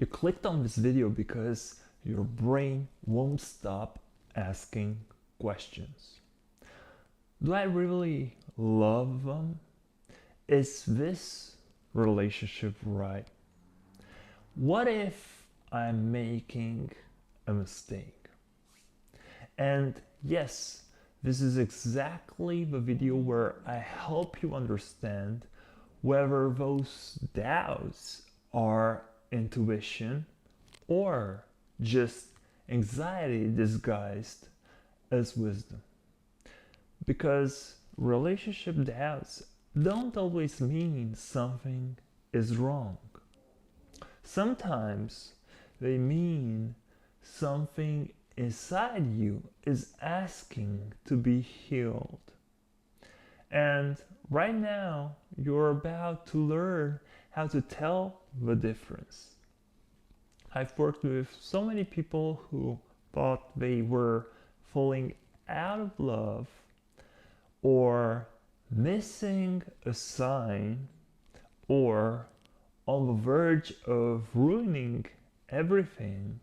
You clicked on this video because your brain won't stop asking questions. Do I really love them? Is this relationship right? What if I'm making a mistake? And yes, this is exactly the video where I help you understand whether those doubts are intuition or just anxiety disguised as wisdom. Because relationship doubts don't always mean something is wrong. Sometimes they mean something inside you is asking to be healed. And right now, you're about to learn how to tell the difference. I've worked with so many people who thought they were falling out of love or missing a sign or on the verge of ruining everything,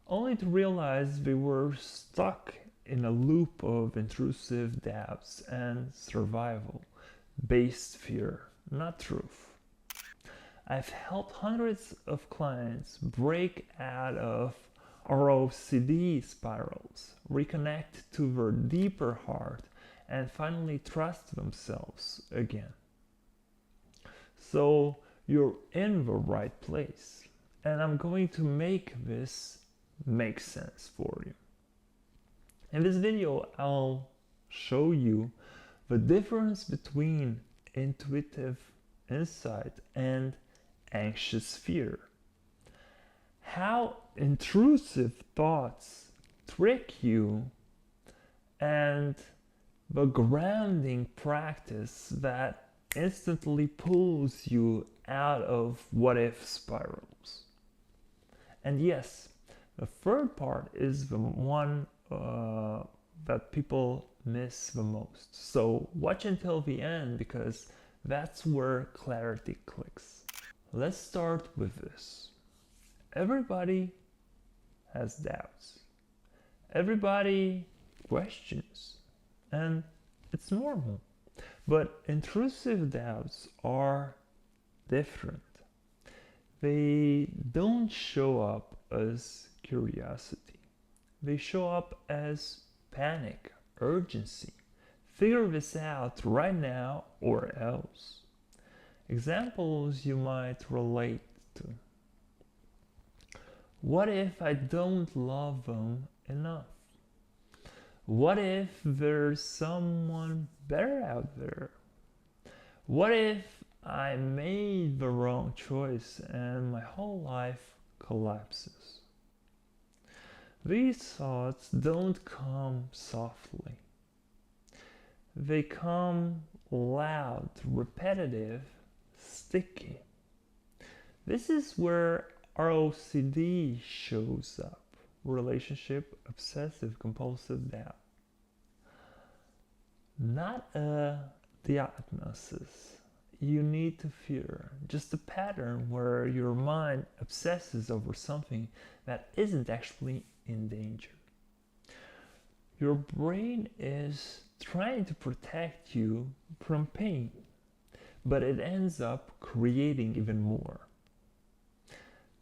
only to realize they were stuck in a loop of intrusive doubts and survival-based fear, not truth. I've helped hundreds of clients break out of ROCD spirals, reconnect to their deeper heart, and finally trust themselves again. So you're in the right place, and I'm going to make this make sense for you. In this video, I'll show you the difference between intuitive insight and anxious fear. How intrusive thoughts trick you, and the grounding practice that instantly pulls you out of what-if spirals. And yes, the third part is the one that people miss the most. So watch until the end, because that's where clarity clicks. Let's start with this. Everybody has doubts. Everybody questions. And it's normal. But intrusive doubts are different. They don't show up as curiosity. They show up as panic, urgency. Figure this out right now or else. Examples you might relate to. What if I don't love them enough? What if there's someone better out there? What if I made the wrong choice and my whole life collapses? These thoughts don't come softly. They come loud, repetitive, sticky. This is where ROCD shows up. Relationship obsessive compulsive doubt. Not a diagnosis you need to fear, just a pattern where your mind obsesses over something that isn't actually in danger. Your brain is trying to protect you from pain, but it ends up creating even more.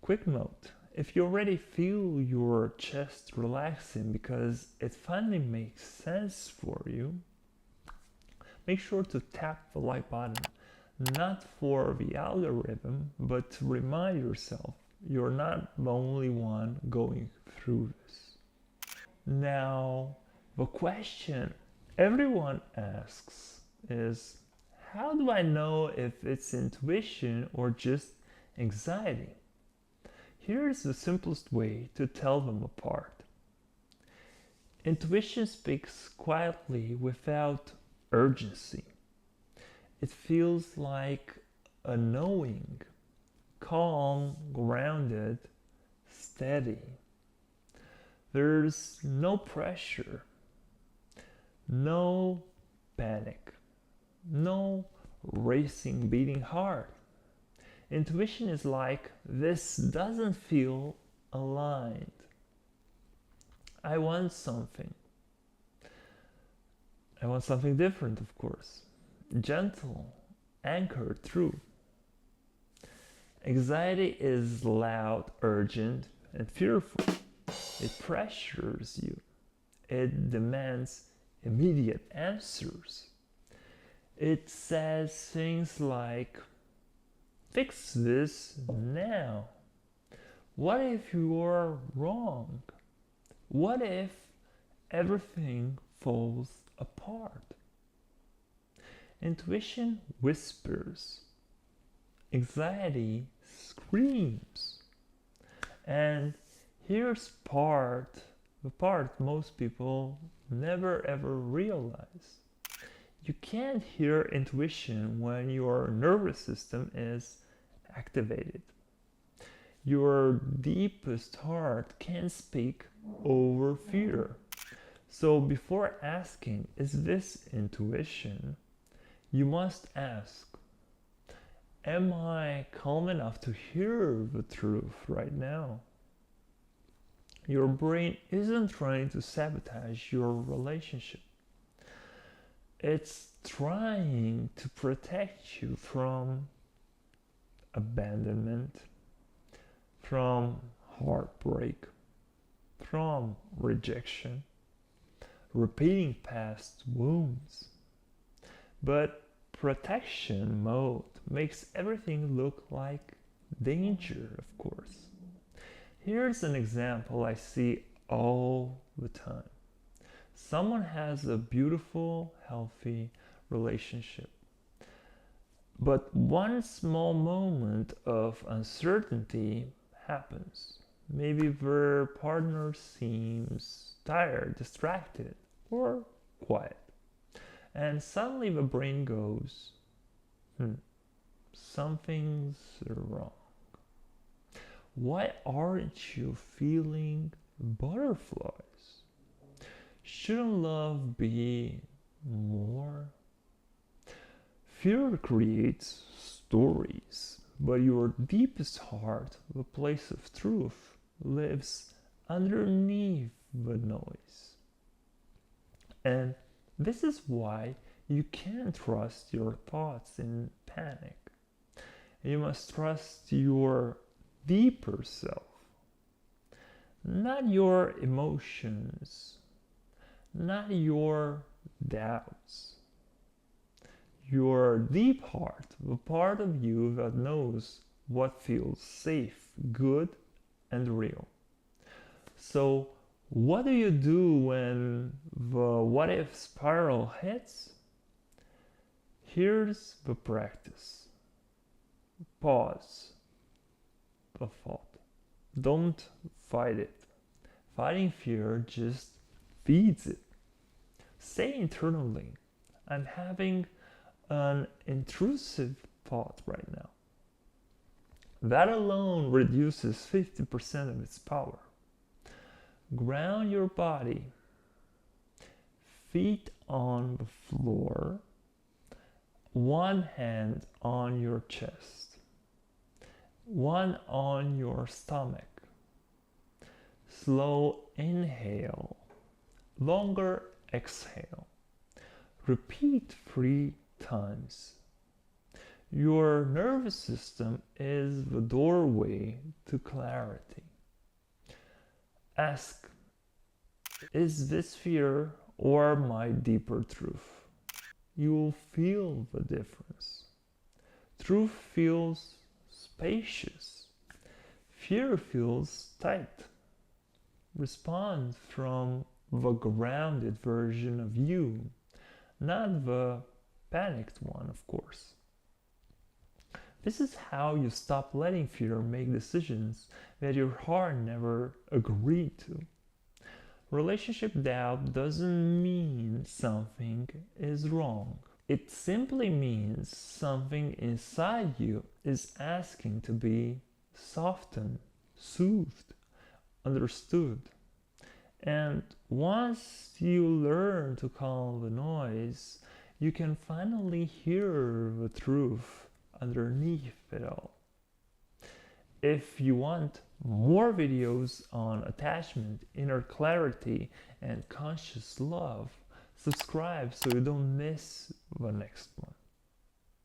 Quick note, if you already feel your chest relaxing because it finally makes sense for you, make sure to tap the like button, not for the algorithm, but to remind yourself you're not the only one going through this. Now, the question everyone asks is, how do I know if it's intuition or just anxiety? Here's the simplest way to tell them apart. Intuition speaks quietly without urgency. It feels like a knowing, calm, grounded, steady. There's no pressure, no panic, no racing, beating heart. Intuition is like, this doesn't feel aligned. I want something. I want something different, of course. Gentle, anchored through. Anxiety is loud, urgent, and fearful. It pressures you. It demands immediate answers. It says things like, fix this now. What if you're wrong? What if everything falls apart? Intuition whispers. Anxiety screams. And here's the part most people never ever realize. You can't hear intuition when your nervous system is activated. Your deepest heart can't speak over fear. So before asking, is this intuition? You must ask, am I calm enough to hear the truth right now? Your brain isn't trying to sabotage your relationship. It's trying to protect you from abandonment, from heartbreak, from rejection, repeating past wounds. But protection mode makes everything look like danger, of course. Here's an example I see all the time. Someone has a beautiful, healthy relationship. But one small moment of uncertainty happens. Maybe their partner seems tired, distracted, or quiet. And suddenly the brain goes, something's wrong. Why aren't you feeling butterflies? Shouldn't love be more? Fear creates stories, but your deepest heart, the place of truth, lives underneath the noise. And this is why you can't trust your thoughts in panic. You must trust your deeper self, not your emotions, not your doubts. Your deep heart, the part of you that knows what feels safe, good, and real. So, what do you do when the what if spiral hits? Here's the practice. Pause the thought. Don't fight it. Fighting fear just feeds it. Say internally, I'm having an intrusive thought right now. That alone reduces 50% of its power. Ground your body, feet on the floor, one hand on your chest, one on your stomach. Slow inhale, longer exhale. Repeat 3 times. Your nervous system is the doorway to clarity. Ask, is this fear or my deeper truth? You will feel the difference. Truth feels spacious. Fear feels tight. Respond from the grounded version of you, not the panicked one, of course. This is how you stop letting fear make decisions that your heart never agreed to. Relationship doubt doesn't mean something is wrong. It simply means something inside you is asking to be softened, soothed, understood. And once you learn to calm the noise, you can finally hear the truth underneath it all. If you want more videos on attachment, inner clarity, and conscious love, subscribe so you don't miss the next one.